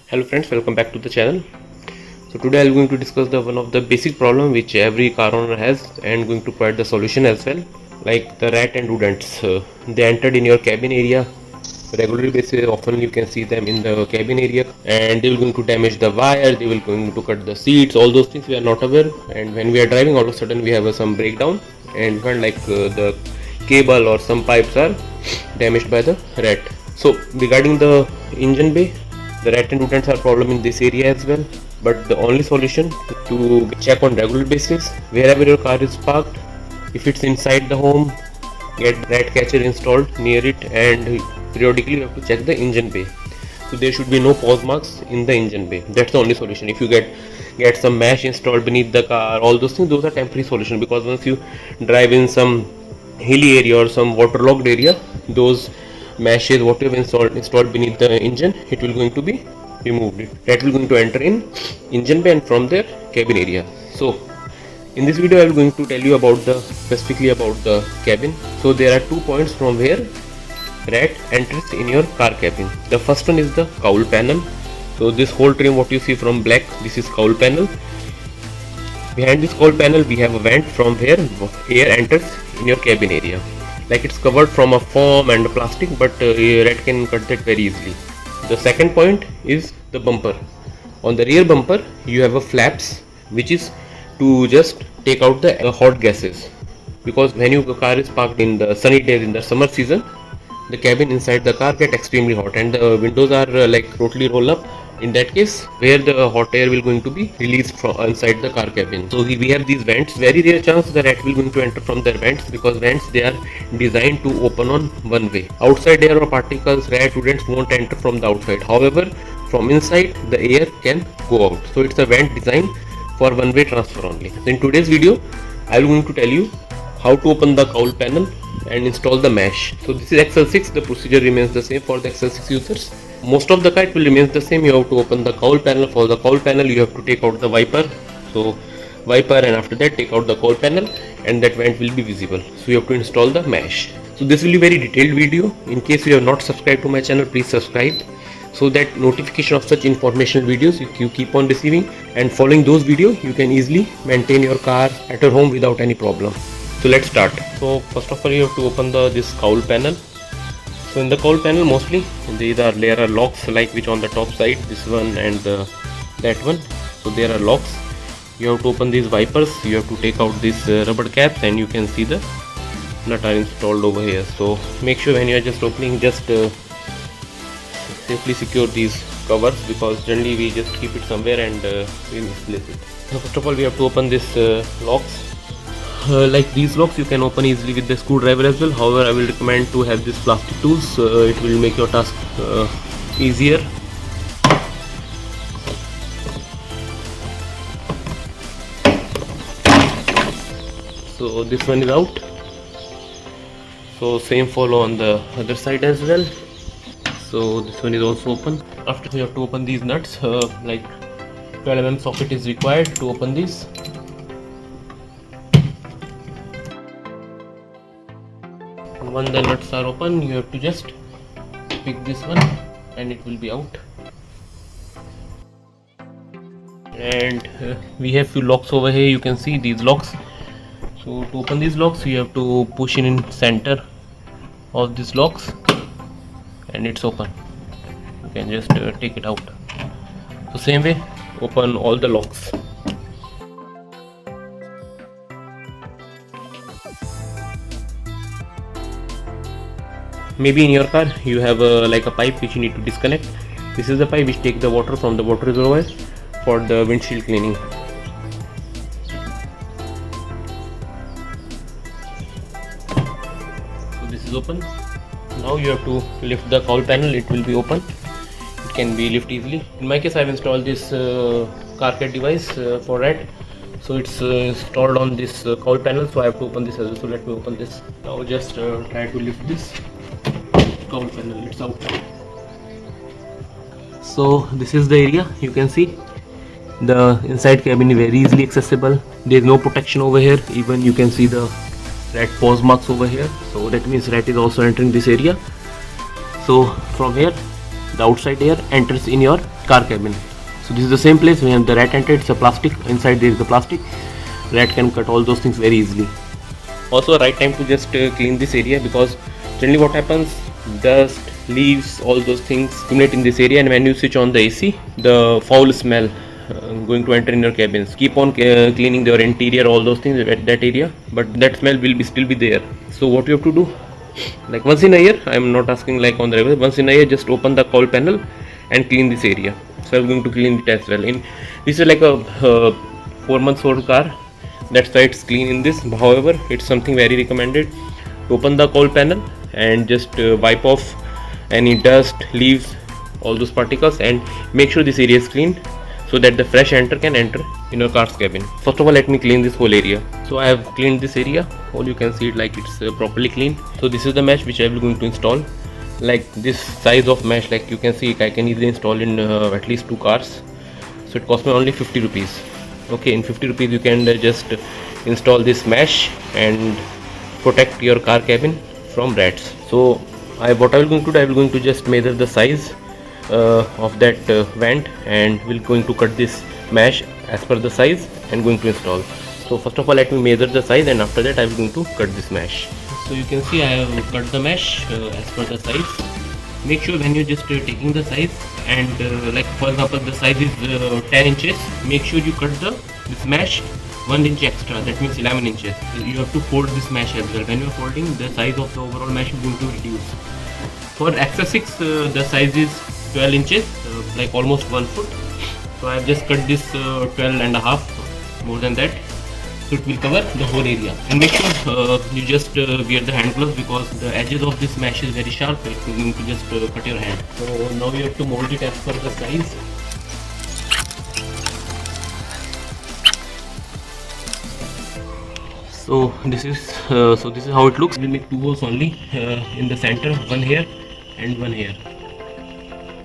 Hello friends, welcome back to the channel. So today I am going to discuss one of the basic problem which every car owner has and going to provide the solution as well. Like the rat and rodents, they entered in your cabin area regularly basis. Often you can see them in the cabin area and they will going to damage the wire, they will going to cut the seats, all those things we are not aware. And when we are driving, all of a sudden we have some breakdown and when the cable or some pipes are damaged by the rat. So regarding the engine bay, the rat and rodents are problem in this area as well, but the only solution to check on regular basis wherever your car is parked. If it's inside the home, get rat catcher installed near it, and periodically you have to check the engine bay. So there should be no pause marks in the engine bay. That's the only solution. If you get some mesh installed beneath the car, all those things, those are temporary solution, because once you drive in some hilly area or some waterlogged area, those meshes what you have installed beneath the engine, it will going to be removed. That will going to enter in engine bay and from there cabin area. So in this video I am going to tell you about specifically about the cabin. So there are 2 points from where rat enters in your car cabin. The first one is the cowl panel. So this whole trim what you see from black, this is cowl panel. Behind this cowl panel we have a vent from where air enters in your cabin area. Like it's covered from a foam and a plastic, but rat can cut that very easily. The second point is the bumper. On the rear bumper you have a flaps which is to just take out the hot gases, because when your car is parked in the sunny days in the summer season, the cabin inside the car get extremely hot and the windows are like totally roll up. In that case, where the hot air will going to be released from inside the car cabin. So we have these vents. Very rare chance the rat will going to enter from their vents, because vents they are designed to open on one way. Outside air or particles, rat rodents won't enter from the outside. However, from inside the air can go out. So it's a vent design for one way transfer only. So in today's video, I am going to tell you how to open the cowl panel and install the mesh. So this is XL6. The procedure remains the same for the XL6 users. Most of the car will remain the same. You have to open the cowl panel. For the cowl panel you have to take out the wiper. So wiper, and after that take out the cowl panel and that vent will be visible. So you have to install the mesh. So this will be very detailed video. In case you have not subscribed to my channel, please subscribe, so that notification of such informational videos you keep on receiving, and following those videos you can easily maintain your car at your home without any problem. So let's start. So first of all you have to open this cowl panel. So in the cowl panel mostly there are locks, like which on the top side, this one and that one. So there are locks. You have to open these wipers. You have to take out these rubber caps, and you can see the nut are installed over here. So make sure when you are just opening, just safely secure these covers, because generally we just keep it somewhere and we misplace it. So first of all we have to open this locks. Like these locks you can open easily with the screwdriver as well. However, I will recommend to have this plastic tools. It will make your task easier. So this one is out. So same follow on the other side as well. So this one is also open. After you have to open these nuts. Like 12 mm socket is required to open these. When the nuts are open, you have to just pick this one and it will be out. And we have few locks over here. You can see these locks. So to open these locks you have to push in center of these locks and it's open. You can just take it out. So same way open all the locks. Maybe in your car you have like a pipe which you need to disconnect. This is the pipe which takes the water from the water reservoir for the windshield cleaning. So this is open. Now you have to lift the cowl panel. It will be open. It can be lifted easily. In my case I have installed this car cat device for rat. So it's installed on this cowl panel, so I have to open this as well. So let me open this. Now just try to lift this cowl panel. It's out. So this is the area. You can see the inside cabin is very easily accessible. There is no protection over here. Even you can see the rat paws marks over here. So that means rat is also entering this area. So from here the outside air enters in your car cabin. So this is the same place when the rat entered. It's a plastic, inside there is the plastic. Rat can cut all those things very easily. Also right time to just clean this area, because generally what happens, dust, leaves, all those things accumulate in this area, and when you switch on the AC, the foul smell going to enter in your cabins. Keep on cleaning your interior, all those things at that area, but that smell will still be there. So what you have to do, like once in a year, I am not asking like on the regular, once in a year just open the cowl panel and clean this area. So I am going to clean it as well. This is like a 4 months old car, that's why it's clean in this. However, it's something very recommended to open the cowl panel and just wipe off any dust, leaves, all those particles, and make sure this area is clean so that the fresh air can enter in your car's cabin. First of all, let me clean this whole area. So I have cleaned this area, all you can see it like it's properly clean. So this is the mesh which I will going to install. Like this size of mesh, like you can see, I can easily install in at least 2 cars. So it cost me only 50 rupees. Okay, in 50 rupees you can just install this mesh and protect your car cabin from rats. So what I will going to do, I will going to just measure the size of that vent, and we're going to cut this mesh as per the size and going to install. So first of all, let me measure the size, and after that I will going to cut this mesh. So you can see I have cut the mesh as per the size. Make sure when you're just taking the size, and like for example the size is 10 inches, make sure you cut this mesh 1 inch extra, that means 11 inches. You have to fold this mesh as well. When you are folding, the size of the overall mesh is going to reduce. For XS6 the size is 12 inches, like almost 1 foot. So I have just cut this 12 and a half, more than that. So it will cover the whole area. And make sure you just wear the hand gloves, because the edges of this mesh is very sharp. It's going to just cut your hand. So now you have to mold it as per the size. So this is how it looks. We'll make 2 holes only in the center, one here and one here,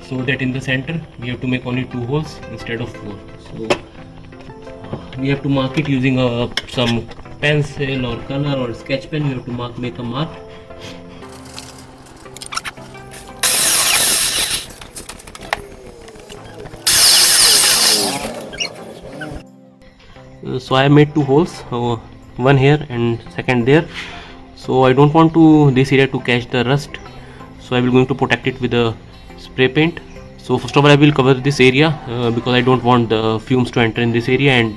so that in the center we have to make only 2 holes instead of 4. So we have to mark it using some pencil or color or sketch pen. You have to make a mark. So I made 2 holes, one here and second there. So I don't want this area to catch the rust, so I will going to protect it with a spray paint. So first of all I will cover this area because I don't want the fumes to enter in this area and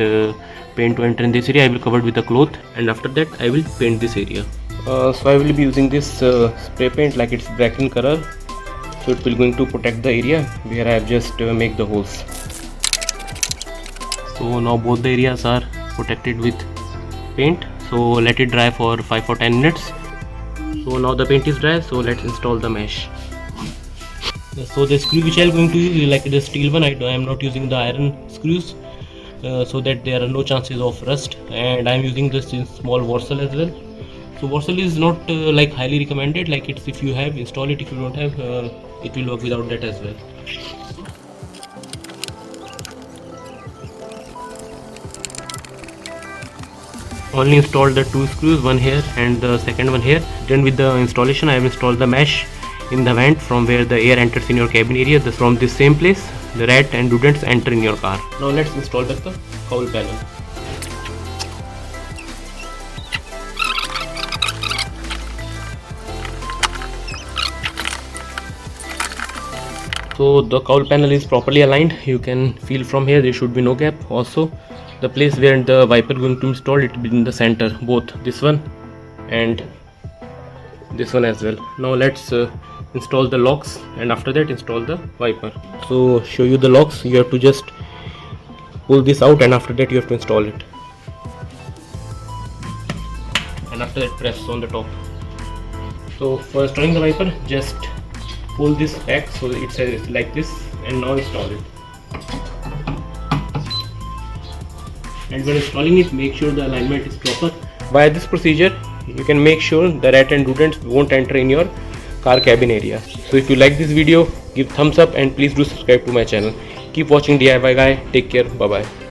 paint to enter in this area. I will cover it with a cloth, and after that I will paint this area. So I will be using this spray paint, like it's black in color, so it will going to protect the area where I have just make the holes. So now both the areas are protected with paint, so let it dry for 5 or 10 minutes. So now the paint is dry, so let's install the mesh. So the screw which I am going to use is like the steel one. I am not using the iron screws, so that there are no chances of rust, and I am using this in small Warsaw as well. So Warsaw is not like highly recommended, like it's if you have, install it. If you don't have, it will work without that as well. Only installed the 2 screws, one here and the second one here. Then with the installation I have installed the mesh in the vent from where the air enters in your cabin area. From this same place the rat and rodents enter in your car. Now let's install the cowl panel. So the cowl panel is properly aligned. You can feel from here there should be no gap. Also the place where the wiper going to install, it will be in the center, both this one and this one as well. Now let's install the locks, and after that install the wiper. So show you the locks. You have to just pull this out, and after that you have to install it, and after that press on the top. So for installing the wiper, just pull this back so it's like this, and now install it. And when installing it, make sure the alignment is proper. By this procedure you can make sure the rat and rodents won't enter in your car cabin area. So if you like this video, give thumbs up and please do subscribe to my channel. Keep watching DIY Guy. Take care. Bye bye.